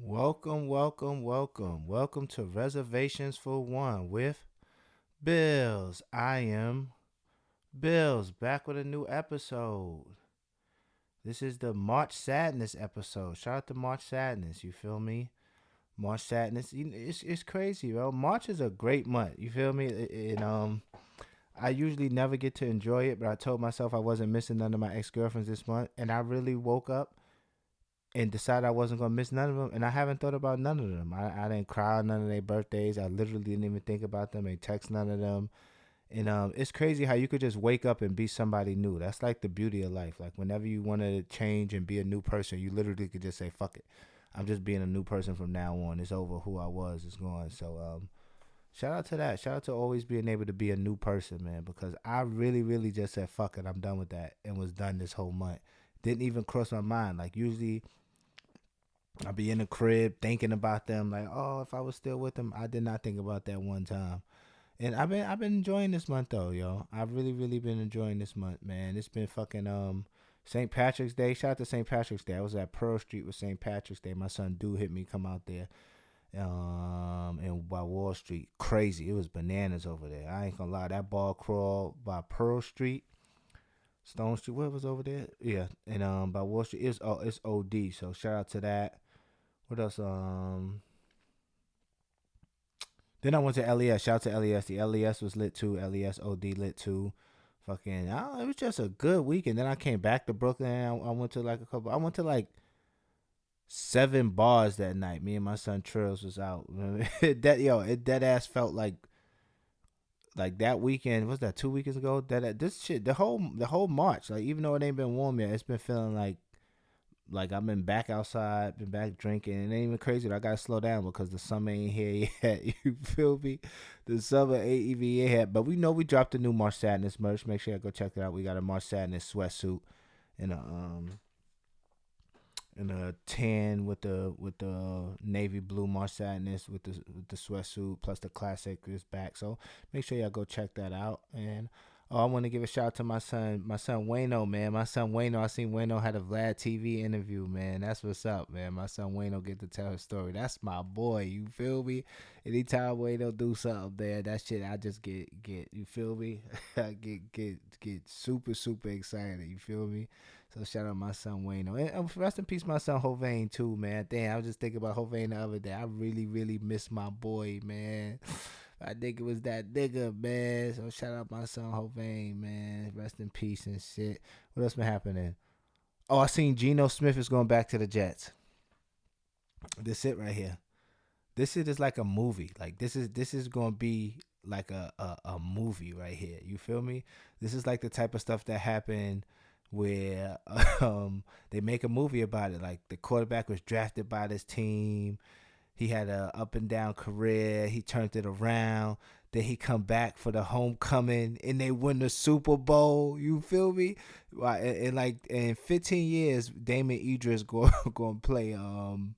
Welcome, welcome, welcome. Welcome to Reservations for One with Bills. I am Bills, back with a new episode. This is the March Sadness episode. Shout out to March Sadness, you feel me? March Sadness, it's crazy, bro. March is a great month, you feel me? I usually never get to enjoy it, but I told myself I wasn't missing none of my ex-girlfriends this month, and I really woke up and decided I wasn't gonna miss none of them, and I haven't thought about none of them. I didn't cry on none of their birthdays. I literally didn't even think about them. Ain't text none of them. And it's crazy how you could just wake up and be somebody new. That's like the beauty of life. Like whenever you want to change and be a new person, you literally could just say, "Fuck it, I'm just being a new person from now on. It's over. Who I was is gone." So shout out to that. Shout out to always being able to be a new person, man. Because I really, really just said, "Fuck it, I'm done with that," and was done this whole month. Didn't even cross my mind. Like usually I'll be in the crib thinking about them, like, oh, if I was still with them. I did not think about that one time. And I've been enjoying this month though, yo. I've really, really been enjoying this month, man. It's been fucking St. Patrick's Day. Shout out to St. Patrick's Day. I was at Pearl Street with St. Patrick's Day. My son Dude hit me come out there. And by Wall Street. Crazy. It was bananas over there. I ain't gonna lie. That ball crawl by Pearl Street. Stone Street, what was over there? Yeah. And by Wall Street, it's OD. So shout out to that. What else? Then I went to LES. Shout out to LES. The LES was lit too. LES OD lit too. Fucking, I don't know, it was just a good weekend. Then I came back to Brooklyn. I went to like a couple. I went to like 7 bars that night. Me and my son Trills was out. It dead ass felt like that weekend. Was that 2 weekends ago? That this shit the whole March. Like even though it ain't been warm yet, it's been feeling like I've been back outside, been back drinking. It ain't even crazy. I gotta slow down because the summer ain't here yet. You feel me? The summer ain't even here yet. But we know we dropped the new March Sadness merch. Make sure you go check it out. We got a March Sadness sweatsuit and a tan with the navy blue March Sadness with the sweatsuit plus the classic is back. So make sure y'all go check that out. And I want to give a shout out to my son Wayno, man. My son Wayno, I seen Wayno had a Vlad TV interview, man. That's what's up, man. My son Wayno get to tell his story. That's my boy. You feel me? Anytime Wayno do something there, that shit I just get. You feel me? I get super excited. You feel me? So shout out my son Wayno. And rest in peace, my son Hovain too, man. Damn, I was just thinking about Hovain the other day. I really miss my boy, man. I think it was that nigga, man. So shout out my son Hovain, man. Rest in peace and shit. What else been happening? Oh, I seen Geno Smith is going back to the Jets. This it right here. This shit is like a movie. Like this is gonna be like a movie right here. You feel me? This is like the type of stuff that happened where they make a movie about it. Like the quarterback was drafted by this team. He had a up and down career. He turned it around. Then he come back for the homecoming and they win the Super Bowl. You feel me? Right, and like in 15 years, Damon Idris going to play gonna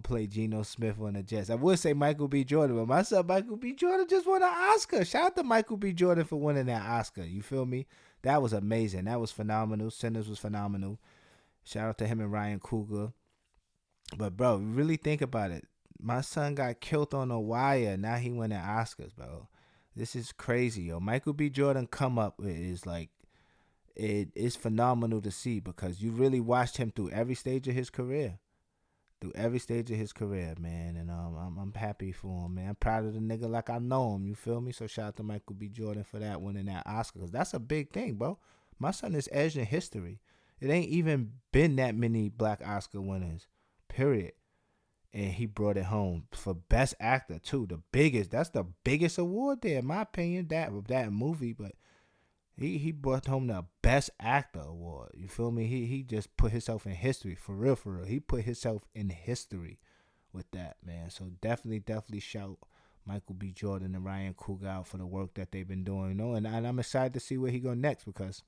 play Geno Smith on the Jets. I would say Michael B. Jordan, but my son Michael B. Jordan just won an Oscar. Shout out to Michael B. Jordan for winning that Oscar. You feel me? That was amazing. That was phenomenal. Sinners was phenomenal. Shout out to him and Ryan Coogler. But bro, really think about it. My son got killed on a wire. Now he winning Oscars, bro. This is crazy, yo. Michael B. Jordan come up is like it is phenomenal to see because you really watched him through every stage of his career. Through every stage of his career, man, and I'm happy for him, man. I'm proud of the nigga like I know him. You feel me? So shout out to Michael B. Jordan for that winning that Oscar, cause that's a big thing, bro. My son is edged in history. It ain't even been that many black Oscar winners, period. And he brought it home for best actor too. The biggest, that's the biggest award there, in my opinion. That movie, but he brought home the best actor award. You feel me? He just put himself in history for real, for real. He put himself in history with that, man. So definitely shout Michael B. Jordan and Ryan Coogler out for the work that they've been doing. And I'm excited to see where he go next because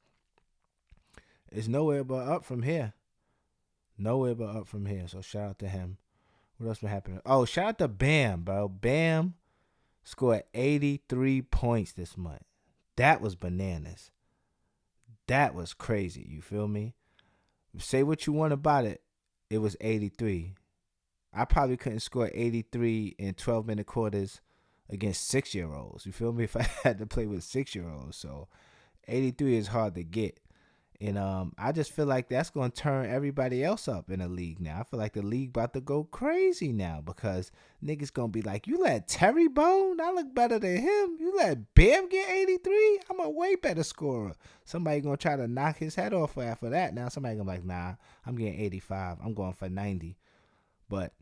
it's nowhere but up from here. Nowhere but up from here. So shout out to him. What else been happening? Oh, shout out to Bam, bro. Bam scored 83 points this month. That was bananas. That was crazy. You feel me? Say what you want about it. It was 83. I probably couldn't score 83 in 12-minute quarters against 6 year olds. You feel me? If I had to play with 6 year olds. So 83 is hard to get. And I just feel like that's going to turn everybody else up in the league now. I feel like the league about to go crazy now because niggas going to be like, you let Terry Bone? I look better than him. You let Bam get 83? I'm a way better scorer. Somebody going to try to knock his head off after that. Now somebody going to be like, nah, I'm getting 85. I'm going for 90. But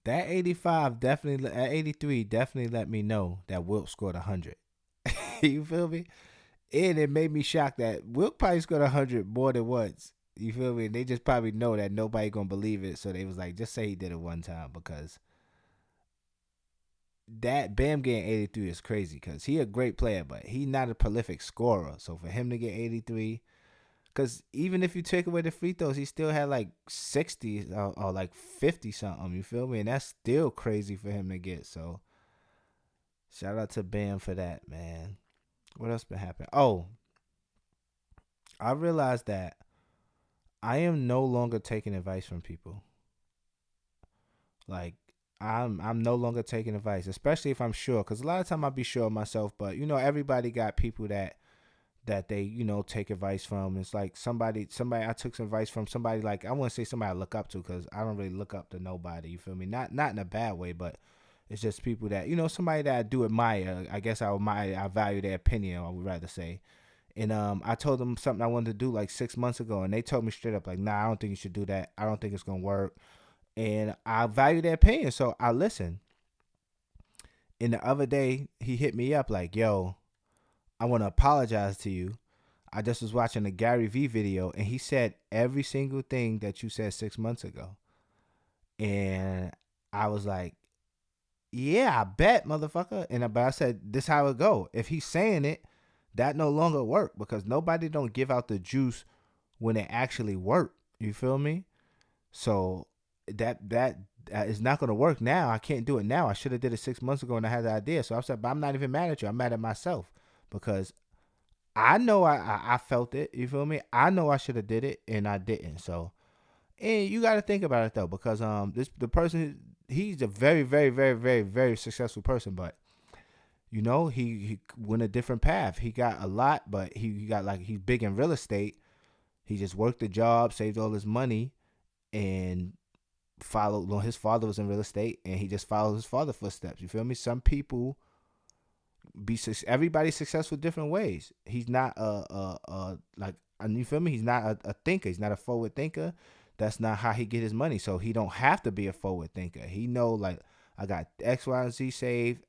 that 85 definitely, at 83 definitely let me know that Wilt scored 100. You feel me? And it made me shocked that Wilt probably scored 100 more than once. You feel me? They just probably know that nobody gonna believe it, so they was like, just say he did it one time because that Bam getting 83 is crazy because he a great player, but he not a prolific scorer. So for him to get 83, because even if you take away the free throws, he still had like 60 or like 50 something. You feel me? And that's still crazy for him to get. So shout out to Bam for that, man. What else been happening? Oh, I realized that I am no longer taking advice from people. Like I'm no longer taking advice, especially if I'm sure. Cause a lot of time I'll be sure of myself, but everybody got people that they take advice from. It's like somebody I took some advice from somebody, like I want to say somebody I look up to, because I don't really look up to nobody. You feel me? Not in a bad way, but it's just people that somebody that I do admire. I guess I value their opinion, I would rather say. And I told them something I wanted to do like 6 months ago, and they told me straight up like, nah, I don't think you should do that. I don't think it's gonna work. And I value their opinion, so I listen. And the other day he hit me up like, yo, I want to apologize to you. I just was watching a Gary V video, and he said every single thing that you said 6 months ago. And I was like, yeah, I bet, motherfucker. But I said, this how it go. If he's saying it, that no longer work, because nobody don't give out the juice when it actually work. You feel me? So that is not gonna work now. I can't do it now. I should have did it 6 months ago and I had the idea. So I said, but I'm not even mad at you. I'm mad at myself because I know I felt it. You feel me? I know I should have did it and I didn't. So, and you got to think about it though, because the person, he's a very very very very very successful person, but he went a different path. He got a lot, but he got, like, he's big in real estate. He just worked the job, saved all his money, and followed. His father was in real estate, and he just followed his father's footsteps. You feel me? Some people everybody's successful different ways. He's not like, you feel me? He's not a thinker. He's not a forward thinker. That's not how he get his money. So he don't have to be a forward thinker. He know, like, I got X, Y, and Z saved.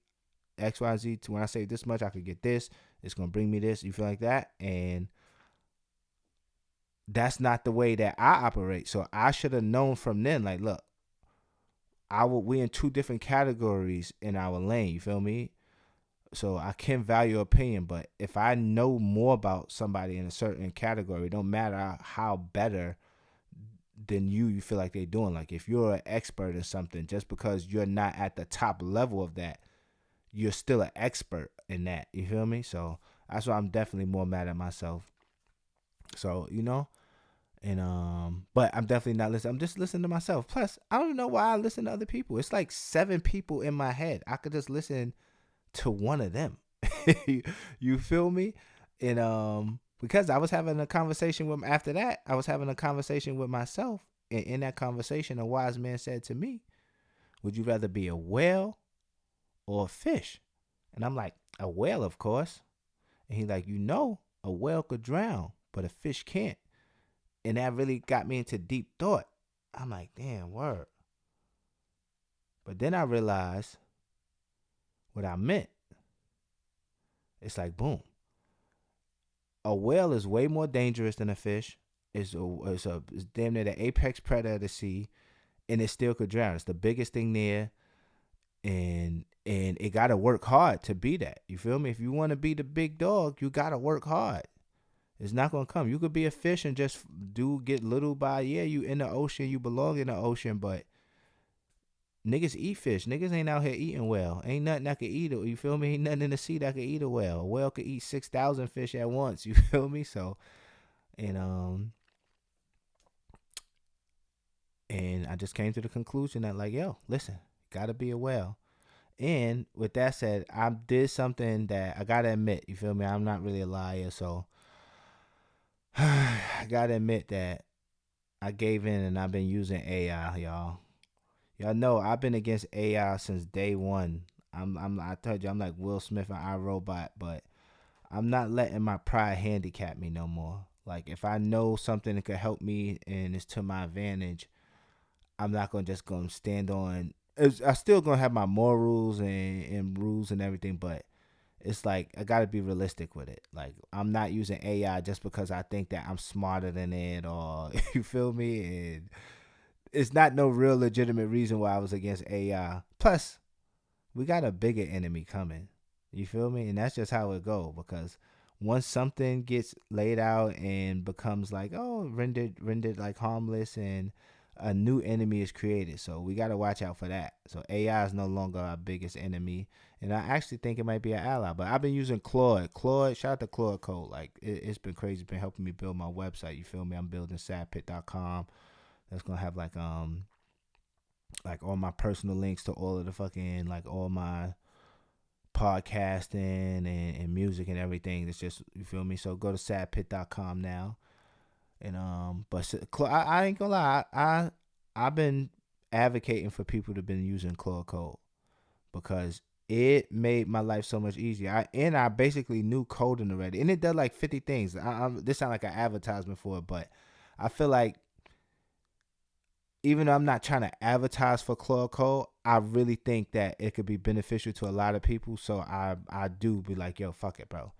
X, Y, and Z. To when I save this much, I could get this. It's gonna bring me this. You feel like that? And that's not the way that I operate. So I should have known from then. Like, look, we in two different categories in our lane. You feel me? So I can value opinion, but if I know more about somebody in a certain category, it don't matter how better than you feel like they're doing. Like, if you're an expert in something, just because you're not at the top level of that, you're still an expert in that. You feel me? So that's why I'm definitely more mad at myself. So, and but I'm definitely not listening. I'm just listening to myself. Plus, I don't know why I listen to other people. It's like 7 people in my head. I could just listen to one of them. You feel me? And because I was having a conversation with after that, I was having a conversation with myself, and in that conversation, a wise man said to me, would you rather be a whale or a fish? And I'm like, a whale, of course. And he's like, a whale could drown, but a fish can't. And that really got me into deep thought. I'm like, damn, word. But then I realized what I meant. It's like, boom. A whale is way more dangerous than a fish. It's damn near the apex predator of the sea, and it still could drown. It's the biggest thing there, and it gotta work hard to be that. You feel me? If you want to be the big dog, you gotta work hard. It's not gonna come. You could be a fish and just get little by. Yeah, you in the ocean, you belong in the ocean, but niggas eat fish. Niggas ain't out here eating well. Ain't nothing that could eat it. You feel me? Ain't nothing in the sea that could eat a whale. A whale could eat 6,000 fish at once. You feel me? So, and I just came to the conclusion that like, yo, listen, gotta be aware. And with that said, I did something that I gotta admit. You feel me? I'm not really a liar, so I gotta admit that I gave in and I've been using AI, y'all. Y'all know I've been against AI since day one. I told you I'm like Will Smith and iRobot, but I'm not letting my pride handicap me no more. Like if I know something that could help me and it's to my advantage, I'm not gonna just gonna stand on. I still gonna have my morals and rules and everything, but it's like I gotta be realistic with it. Like I'm not using AI just because I think that I'm smarter than it, or you feel me. And it's not no real legitimate reason why I was against AI. Plus, we got a bigger enemy coming. You feel me? And that's just how it go. Because once something gets laid out and becomes like, oh, rendered like harmless, and a new enemy is created. So we got to watch out for that. So AI is no longer our biggest enemy, and I actually think it might be an ally. But I've been using Claude. Shout out to Claude Code. Like it's been crazy. It's been helping me build my website. You feel me? I'm building sadpit.com. That's gonna have like all my personal links to all of the fucking like all my podcasting and music and everything. It's just, you feel me. So go to sadpit.com now. And but I ain't gonna lie, I've been advocating for people to been using Claude Code because it made my life so much easier. I basically knew coding already, and it does like 50 things. This sound like an advertisement for it, but I feel like even though I'm not trying to advertise for Claude Code, I really think that it could be beneficial to a lot of people. So I do be like, yo, fuck it, bro.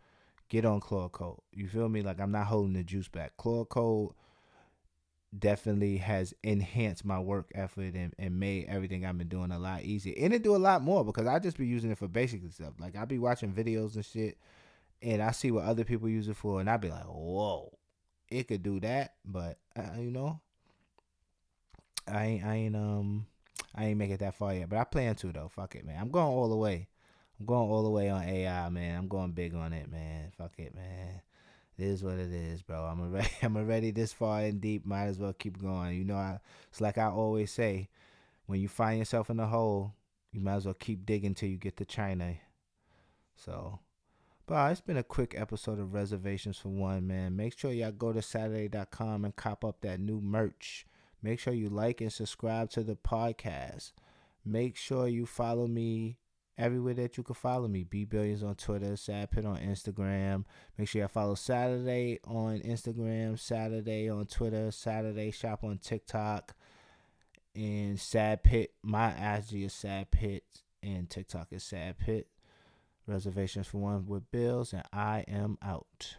Get on Claude Code. You feel me? Like I'm not holding the juice back. Claude Code definitely has enhanced my work effort and made everything I've been doing a lot easier. And it do a lot more because I just be using it for basic stuff. Like I be watching videos and shit, and I see what other people use it for, and I be like, whoa, it could do that. But I ain't make it that far yet, but I plan to though. Fuck it, man. I'm going all the way. I'm going all the way on AI, man. I'm going big on it, man. Fuck it, man. It is what it is, bro. I'm already I'm already this far in deep. Might as well keep going. It's like I always say, when you find yourself in a hole, you might as well keep digging till you get to China. So, but it's been a quick episode of Reservations for One, man. Make sure y'all go to Saturday.com and cop up that new merch. Make sure you like and subscribe to the podcast. Make sure you follow me everywhere that you can follow me. B Billions on Twitter, Sadpit on Instagram. Make sure you follow Saturday on Instagram, Saturday on Twitter, Saturday Shop on TikTok, and Sadpit. My IG is Sadpit, and TikTok is Sadpit. Reservations for One with Bills, and I am out.